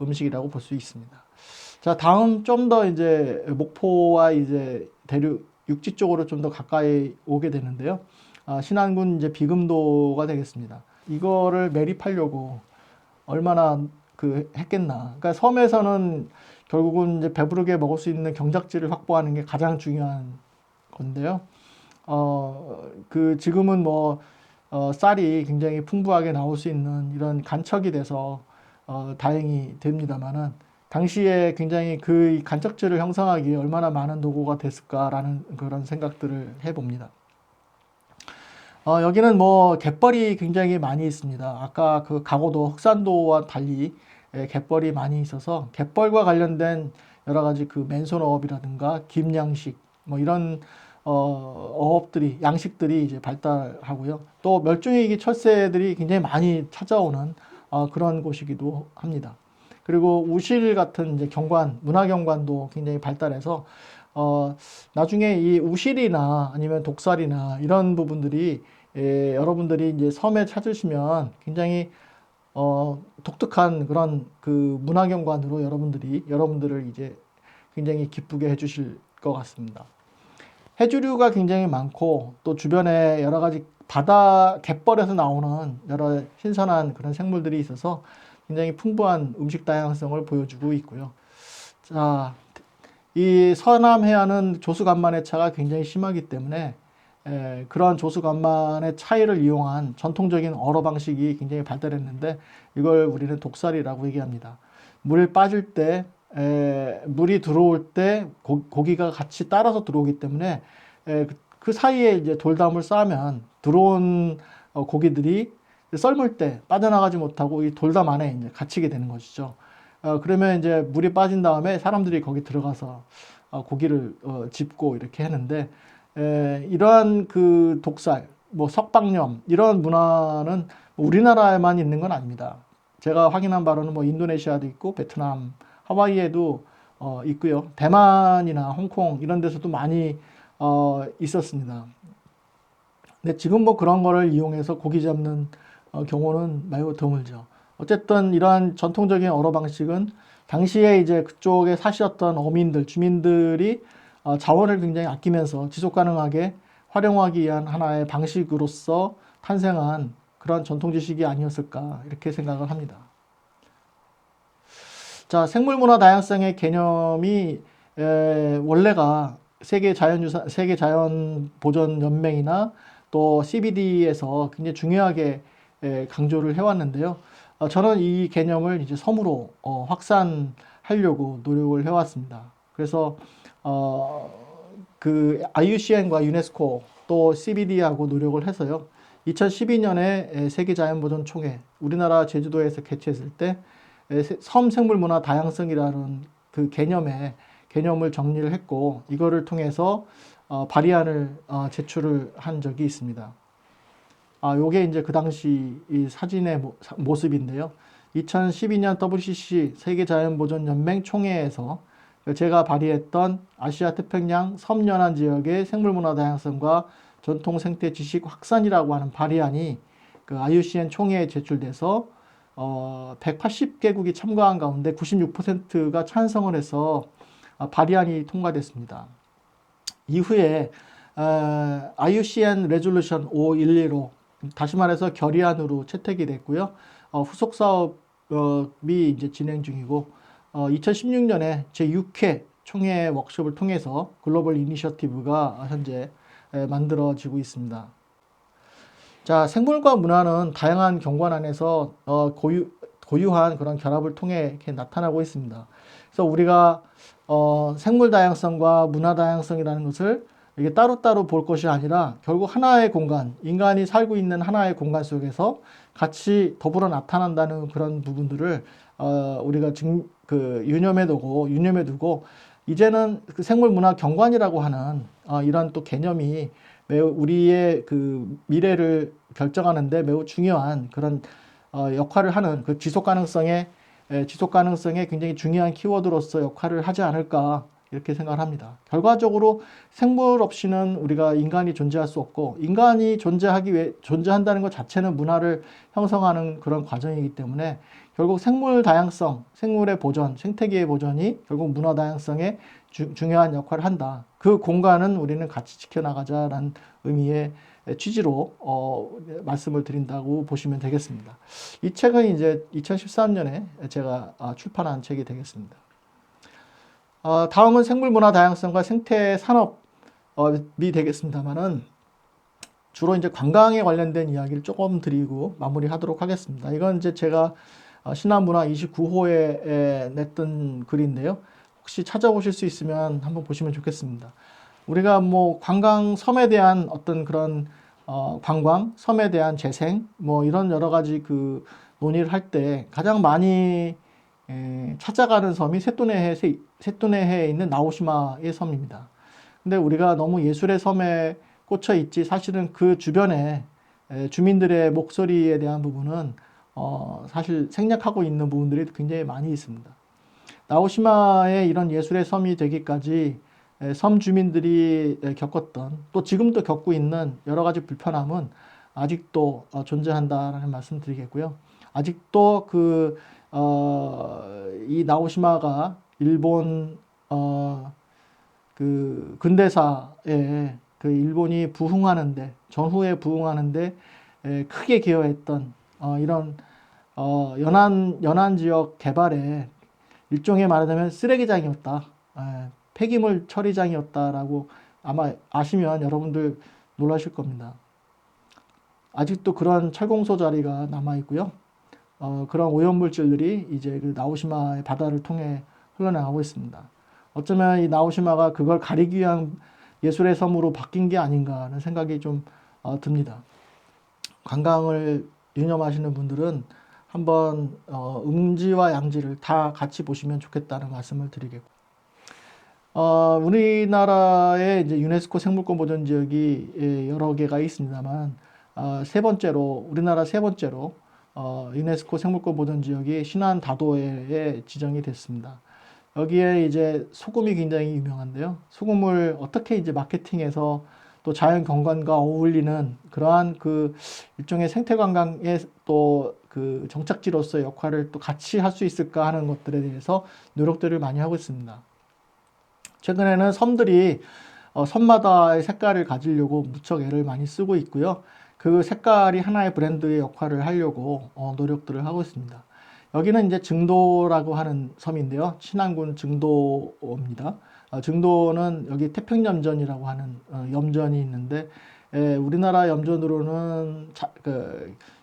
음식이라고 볼 수 있습니다. 자, 다음 좀 더 이제 목포와 이제 육지 쪽으로 좀 더 가까이 오게 되는데요. 신안군 이제 비금도가 되겠습니다. 이거를 매립하려고 얼마나 했겠나. 그러니까 섬에서는 결국은 이제 배부르게 먹을 수 있는 경작지를 확보하는 게 가장 중요한 건데요. 지금은 쌀이 굉장히 풍부하게 나올 수 있는 이런 간척이 돼서 다행이 됩니다만은 당시에 굉장히 간척지를 형성하기에 얼마나 많은 노고가 됐을까라는 그런 생각들을 해봅니다. 여기는 뭐 갯벌이 굉장히 많이 있습니다. 아까 그 강원도 흑산도와 달리 갯벌이 많이 있어서 갯벌과 관련된 여러 가지 그 맨손어업이라든가 김양식 뭐 이런 어업들이 양식들이 이제 발달하고요. 또 멸종위기 철새들이 굉장히 많이 찾아오는 그런 곳이기도 합니다. 그리고 우실 같은 이제 경관, 문화경관도 굉장히 발달해서 나중에 이 우실이나 아니면 독살이나 이런 부분들이 여러분들이 이제 섬에 찾으시면 굉장히 독특한 그런 그 문화경관으로 여러분들을 이제 굉장히 기쁘게 해주실 것 같습니다. 해조류가 굉장히 많고 또 주변에 여러 가지 바다 갯벌에서 나오는 여러 신선한 그런 생물들이 있어서 굉장히 풍부한 음식 다양성을 보여주고 있고요. 자, 이 서남 해안은 조수간만의 차가 굉장히 심하기 때문에 그런 조수간만의 차이를 이용한 전통적인 어로 방식이 굉장히 발달했는데 이걸 우리는 독살이라고 얘기합니다. 물 빠질 때 물이 들어올 때 고기가 같이 따라서 들어오기 때문에 그 사이에 이제 돌담을 쌓으면 들어온 고기들이 썰물 때 빠져나가지 못하고 이 돌담 안에 이제 갇히게 되는 것이죠. 그러면 이제 물이 빠진 다음에 사람들이 거기 들어가서 고기를 짚고 이렇게 하는데 이러한 그 독살, 뭐 석방염 이런 문화는 우리나라에만 있는 건 아닙니다. 제가 확인한 바로는 뭐 인도네시아도 있고 베트남, 하와이에도 있고요. 대만이나 홍콩 이런 데서도 많이 있었습니다. 근데 지금 뭐 그런 거를 이용해서 고기 잡는 경우는 매우 드물죠. 어쨌든 이러한 전통적인 어로 방식은 당시에 이제 그쪽에 사셨던 어민들, 주민들이 자원을 굉장히 아끼면서 지속 가능하게 활용하기 위한 하나의 방식으로서 탄생한 그런 전통 지식이 아니었을까 이렇게 생각을 합니다. 자, 생물문화 다양성의 개념이 원래가 세계 자연 보전 연맹이나 또 CBD에서 굉장히 중요하게 강조를 해왔는데요. 저는 이 개념을 이제 섬으로 확산하려고 노력을 해왔습니다. 그래서 그 IUCN과 유네스코 또 CBD하고 노력을 해서요. 2012년에 세계자연보전총회 우리나라 제주도에서 개최했을 때 섬 생물문화 다양성이라는 그 개념을 정리를 했고 이거를 통해서 발의안을 제출을 한 적이 있습니다. 요게 이제 그 당시 이 사진의 모습인데요. 2012년 WCC 세계자연보전연맹 총회에서 제가 발의했던 아시아 태평양 섬연안 지역의 생물문화 다양성과 전통 생태 지식 확산이라고 하는 발의안이 그 IUCN 총회에 제출돼서 180개국이 참가한 가운데 96%가 찬성을 해서 발의안이 통과됐습니다. 이후에 IUCN 레졸루션 511로 다시 말해서 결의안으로 채택이 됐고요. 후속 사업이 이제 진행 중이고 2016년에 제6회 총회 워크숍을 통해서 글로벌 이니셔티브가 현재 만들어지고 있습니다. 자, 생물과 문화는 다양한 경관 안에서 고유한 그런 결합을 통해 이렇게 나타나고 있습니다. 그래서 우리가 생물 다양성과 문화 다양성이라는 것을 이게 따로따로 볼 것이 아니라 결국 하나의 공간, 인간이 살고 있는 하나의 공간 속에서 같이 더불어 나타난다는 그런 부분들을 우리가 유념해 두고 이제는 그 생물 문화 경관이라고 하는 이런 또 개념이 매우 우리의 그 미래를 결정하는데 매우 중요한 그런 역할을 하는 그 지속 가능성에 굉장히 중요한 키워드로서 역할을 하지 않을까 이렇게 생각을 합니다. 결과적으로 생물 없이는 우리가 인간이 존재할 수 없고 인간이 존재한다는 것 자체는 문화를 형성하는 그런 과정이기 때문에 결국 생물 다양성, 생물의 보전, 생태계의 보전이 결국 문화 다양성에 중요한 역할을 한다. 그 공간은 우리는 같이 지켜나가자라는 의미의 취지로 말씀을 드린다고 보시면 되겠습니다. 이 책은 이제 2013년에 제가 출판한 책이 되겠습니다. 다음은 생물문화 다양성과 생태 산업이 되겠습냈습니다만은 주로 이제 관광에 관련된 이야기를 조금 드리고 마무리하도록 하겠습니다. 이건 이제 제가 신화문화 29호에 냈던 글인데요. 혹시 찾아보실 수 있으면 한번 보시면 좋겠습니다. 우리가 뭐 관광 섬에 대한 어떤 그런 관광, 섬에 대한 재생, 뭐 이런 여러 가지 그 논의를 할 때 가장 많이 찾아가는 섬이 세토네해에 있는 나오시마의 섬입니다. 근데 우리가 너무 예술의 섬에 꽂혀 있지 사실은 그 주변에 주민들의 목소리에 대한 부분은 사실 생략하고 있는 부분들이 굉장히 많이 있습니다. 나오시마의 이런 예술의 섬이 되기까지 섬 주민들이 겪었던 또 지금도 겪고 있는 여러 가지 불편함은 아직도 존재한다라는 말씀 드리겠고요. 아직도 이 나오시마가 일본 그 근대사에 그 일본이 부흥하는데 전후에 부흥하는데 크게 기여했던 이런 연안 지역 개발에 일종의 말하자면 쓰레기장이었다. 폐기물 처리장이었다라고 아마 아시면 여러분들 놀라실 겁니다. 아직도 그런 철공소 자리가 남아 있고요. 그런 오염물질들이 이제 그 나오시마의 바다를 통해 흘러나가고 있습니다. 어쩌면 이 나오시마가 그걸 가리기 위한 예술의 섬으로 바뀐 게 아닌가 하는 생각이 좀 듭니다. 관광을 유념하시는 분들은 한번 음지와 양지를 다 같이 보시면 좋겠다는 말씀을 드리겠고, 우리나라의 이제 유네스코 생물권 보전 지역이 여러 개가 있습니다만, 우리나라 세 번째로 유네스코 생물권 보전 지역이 신안 다도해에 지정이 됐습니다. 여기에 이제 소금이 굉장히 유명한데요. 소금을 어떻게 이제 마케팅해서 또 자연 경관과 어울리는 그러한 그 일종의 생태 관광의 또 그 정착지로서의 역할을 또 같이 할 수 있을까 하는 것들에 대해서 노력들을 많이 하고 있습니다. 최근에는 섬들이 섬마다의 색깔을 가지려고 무척 애를 많이 쓰고 있고요. 그 색깔이 하나의 브랜드의 역할을 하려고 노력들을 하고 있습니다. 여기는 이제 증도라고 하는 섬인데요. 신안군 증도입니다. 증도는 여기 태평염전이라고 하는 염전이 있는데 우리나라 염전으로는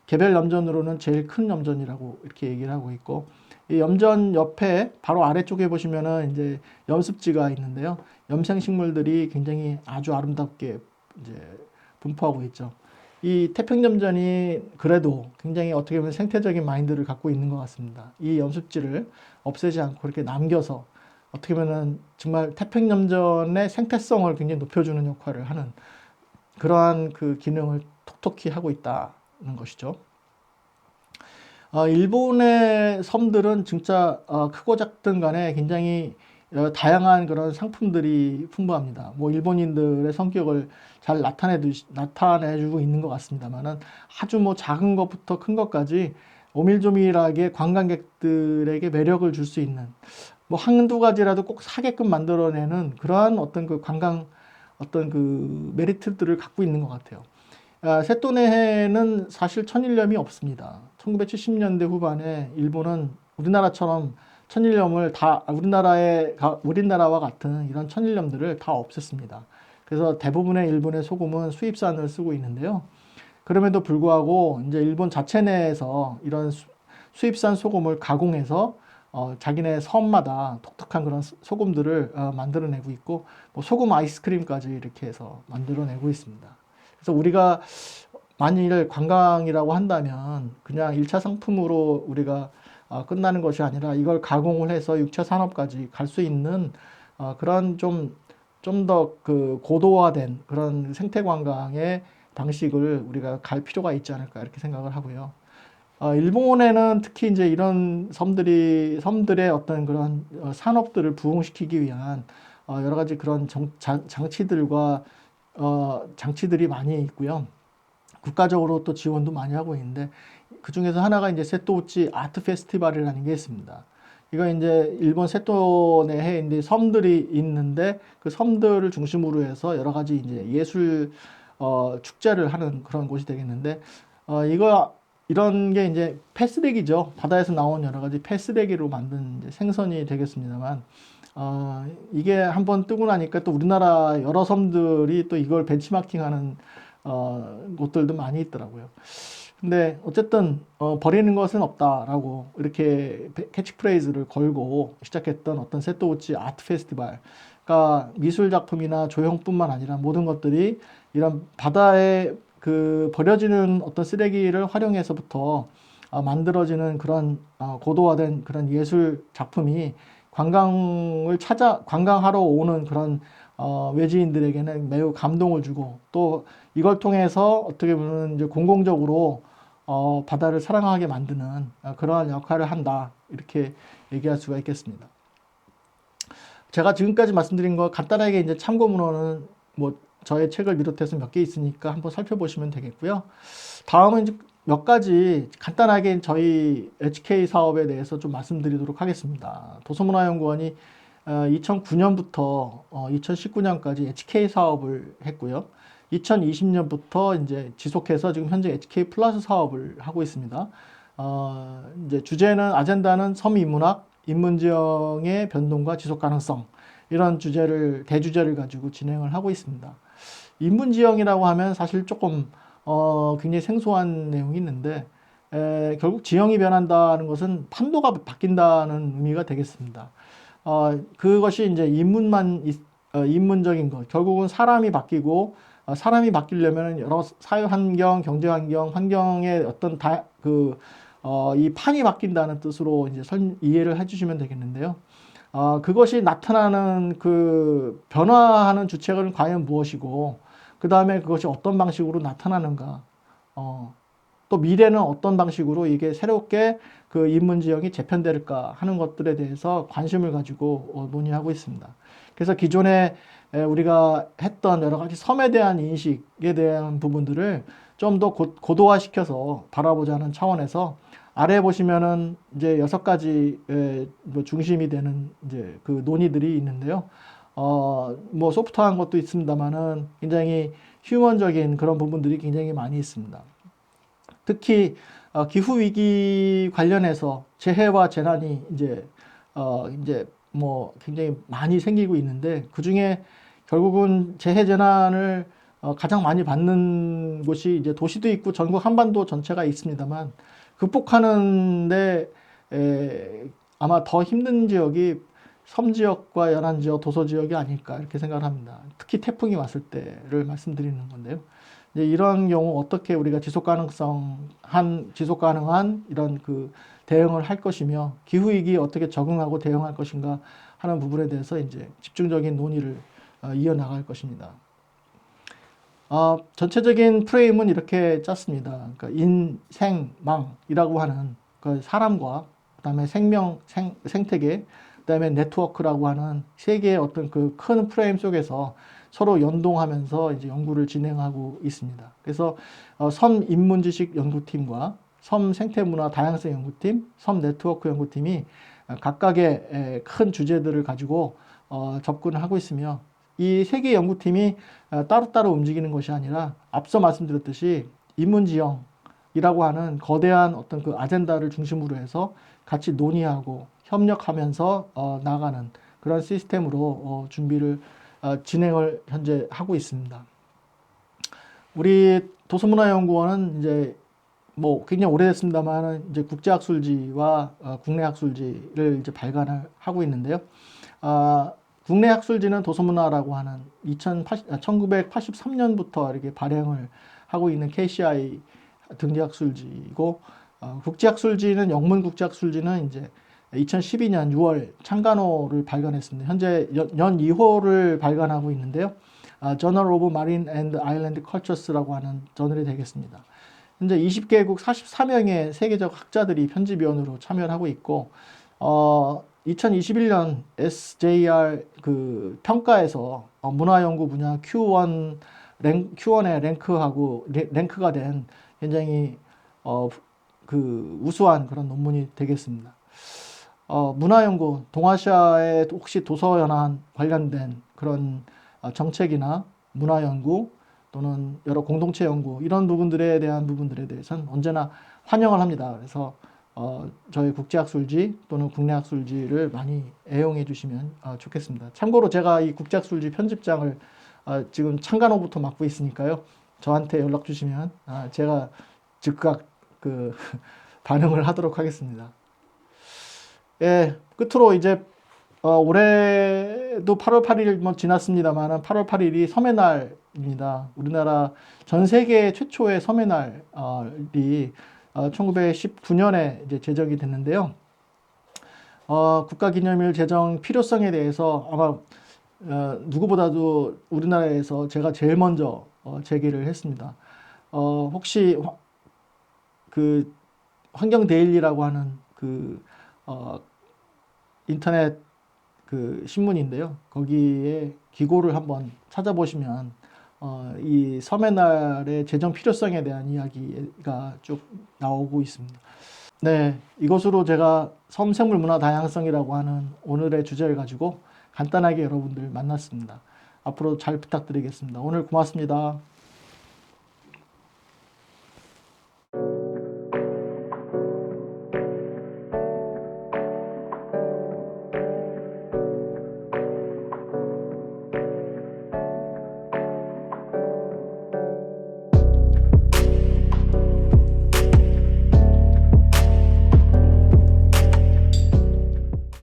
개별 염전으로는 제일 큰 염전이라고 이렇게 얘기를 하고 있고, 이 염전 옆에 바로 아래쪽에 보시면은 이제 염습지가 있는데요. 염생식물들이 굉장히 아주 아름답게 이제 분포하고 있죠. 이 태평염전이 그래도 굉장히 어떻게 보면 생태적인 마인드를 갖고 있는 것 같습니다. 이 염습지를 없애지 않고 그렇게 남겨서 어떻게 보면 정말 태평염전의 생태성을 굉장히 높여주는 역할을 하는 그러한 그 기능을 톡톡히 하고 있다는 것이죠. 일본의 섬들은 진짜 크고 작든 간에 굉장히 다양한 그런 상품들이 풍부합니다. 뭐 일본인들의 성격을 잘 나타내주고 있는 것 같습니다만은 아주 뭐 작은 것부터 큰 것까지 오밀조밀하게 관광객들에게 매력을 줄 수 있는 뭐 한두 가지라도 꼭 사게끔 만들어내는 그러한 어떤 그 관광 어떤 그 메리트들을 갖고 있는 것 같아요. 세토네해는 사실 천일염이 없습니다. 1970년대 후반에 일본은 우리나라처럼 천일염을 다 우리나라와 같은 이런 천일염들을 다 없앴습니다. 그래서 대부분의 일본의 소금은 수입산을 쓰고 있는데요. 그럼에도 불구하고 이제 일본 자체 내에서 이런 수입산 소금을 가공해서 자기네 섬마다 독특한 그런 소금들을 만들어내고 있고, 뭐 소금 아이스크림까지 이렇게 해서 만들어내고 있습니다. 그래서 우리가 만일 관광이라고 한다면 그냥 1차 상품으로 우리가 끝나는 것이 아니라 이걸 가공을 해서 6차 산업까지 갈 수 있는 그런 좀 더 그 고도화된 그런 생태 관광의 방식을 우리가 갈 필요가 있지 않을까 이렇게 생각을 하고요. 일본에는 특히 이제 이런 섬들의 어떤 그런 산업들을 부흥시키기 위한 여러 가지 그런 장치들이 많이 있고요. 국가적으로 또 지원도 많이 하고 있는데 그 중에서 하나가 이제 세토우치 아트 페스티벌이라는 게 있습니다. 이거 이제 일본 세토네에 이제 섬들이 있는데 그 섬들을 중심으로 해서 여러 가지 이제 예술 축제를 하는 그런 곳이 되겠는데 이런 게 이제 폐쓰레기죠. 바다에서 나온 여러 가지 폐쓰레기로 만든 이제 생선이 되겠습니다만 이게 한번 뜨고 나니까 또 우리나라 여러 섬들이 또 이걸 벤치마킹하는 곳들도 많이 있더라고요. 근데 어쨌든 버리는 것은 없다라고 이렇게 캐치프레이즈를 걸고 시작했던 어떤 세토우치 아트 페스티벌, 그러니까 미술 작품이나 조형뿐만 아니라 모든 것들이 이런 바다의 그 버려지는 어떤 쓰레기를 활용해서부터 만들어지는 그런 고도화된 그런 예술 작품이 관광하러 오는 그런 외지인들에게는 매우 감동을 주고, 또 이걸 통해서 어떻게 보면 이제 공공적으로 바다를 사랑하게 만드는 그러한 역할을 한다, 이렇게 얘기할 수가 있겠습니다. 제가 지금까지 말씀드린 거 간단하게 이제 참고 문헌은 뭐 저의 책을 비롯해서 몇 개 있으니까 한번 살펴보시면 되겠고요. 다음은 이제 몇 가지 간단하게 저희 HK 사업에 대해서 좀 말씀드리도록 하겠습니다. 도서문화연구원이 2009년부터 2019년까지 HK 사업을 했고요. 2020년부터 이제 지속해서 지금 현재 HK 플러스 사업을 하고 있습니다. 이제 주제는, 아젠다는 섬인문학, 인문지형의 변동과 지속 가능성, 이런 대주제를 가지고 진행을 하고 있습니다. 인문지형이라고 하면 사실 조금 굉장히 생소한 내용이 있는데, 결국 지형이 변한다는 것은 판도가 바뀐다는 의미가 되겠습니다. 그것이 이제 인문적인 것, 결국은 사람이 바뀌고, 사람이 바뀌려면 여러 사회 환경, 경제 환경, 환경의 어떤 이 판이 바뀐다는 뜻으로 이제 이해를 해주시면 되겠는데요. 그것이 나타나는 그 변화하는 주체는 과연 무엇이고, 그 다음에 그것이 어떤 방식으로 나타나는가, 또 미래는 어떤 방식으로 이게 새롭게 그 인문지형이 재편될까 하는 것들에 대해서 관심을 가지고 논의하고 있습니다. 그래서 기존에 우리가 했던 여러 가지 섬에 대한 인식에 대한 부분들을 좀 더 고도화시켜서 바라보자는 차원에서, 아래 보시면은 이제 6가지 뭐 중심이 되는 이제 그 논의들이 있는데요. 뭐 소프트한 것도 있습니다만은 굉장히 휴먼적인 그런 부분들이 굉장히 많이 있습니다. 특히 기후 위기 관련해서 재해와 재난이 이제 뭐 굉장히 많이 생기고 있는데, 그 중에 결국은 재해 재난을 가장 많이 받는 곳이 이제 도시도 있고 전국 한반도 전체가 있습니다만, 극복하는데 아마 더 힘든 지역이 섬 지역과 연안 지역, 도서 지역이 아닐까, 이렇게 생각을 합니다. 특히 태풍이 왔을 때를 말씀드리는 건데요. 이제 이런 경우 어떻게 우리가 지속 가능한 이런 그 대응을 할 것이며, 기후 위기에 어떻게 적응하고 대응할 것인가 하는 부분에 대해서 이제 집중적인 논의를 이어나갈 것입니다. 전체적인 프레임은 이렇게 짰습니다. 그러니까 인생망이라고 하는 그 사람과, 그다음에 생태계, 그다음에 네트워크라고 하는 세 개의 어떤 그 큰 프레임 속에서 서로 연동하면서 이제 연구를 진행하고 있습니다. 그래서 섬 인문지식 연구팀과 섬 생태문화 다양성 연구팀, 섬 네트워크 연구팀이 각각의 큰 주제들을 가지고 접근을 하고 있으며, 이 세 개 연구팀이 따로따로 움직이는 것이 아니라 앞서 말씀드렸듯이 인문지형이라고 하는 거대한 어떤 그 아젠다를 중심으로 해서 같이 논의하고 협력하면서 나가는 그런 시스템으로 진행을 현재 하고 있습니다. 우리 도서문화연구원은 이제 뭐 굉장히 오래됐습니다만 이제 국제학술지와 국내 학술지를 이제 발간을 하고 있는데요. 국내 학술지는 도서문화라고 하는 1983년부터 이렇게 발행을 하고 있는 KCI 등재 학술지이고, 국제학술지는 영문국제학술지는 이제 2012년 6월 창간호를 발간했습니다. 현재 연 2호를 발간하고 있는데요. Journal of Marine and Island Cultures라고 하는 저널이 되겠습니다. 현재 20개국 44명의 세계적 학자들이 편집위원으로 참여를 하고 있고, 2021년 SJR 그 평가에서 문화연구 분야 Q1에 랭크가 된 굉장히 그 우수한 그런 논문이 되겠습니다. 문화연구, 동아시아의 혹시 도서연안 관련된 그런 정책이나 문화연구 또는 여러 공동체 연구, 이런 부분들에 대해서는 언제나 환영을 합니다. 그래서 저희 국제학술지 또는 국내 학술지를 많이 애용해 주시면 좋겠습니다. 참고로 제가 이 국제학술지 편집장을 지금 창간호부터 맡고 있으니까요. 저한테 연락 주시면 제가 즉각 그 반응을 하도록 하겠습니다. 예, 끝으로 이제 올해도 8월 8일 뭐 지났습니다만 8월 8일이 섬의 날 날입니다. 우리나라 전 세계 최초의 섬의 날이 1919년에 이제 제정이 됐는데요. 국가기념일 제정 필요성에 대해서 아마 누구보다도 우리나라에서 제가 제일 먼저 제기를 했습니다. 혹시 그 환경데일리라고 하는 그 인터넷 그 신문인데요. 거기에 기고를 한번 찾아보시면 이 섬의 날의 제정 필요성에 대한 이야기가 쭉 나오고 있습니다. 네, 이것으로 제가 섬 생물 문화 다양성이라고 하는 오늘의 주제를 가지고 간단하게 여러분들 만났습니다. 앞으로 잘 부탁드리겠습니다. 오늘 고맙습니다.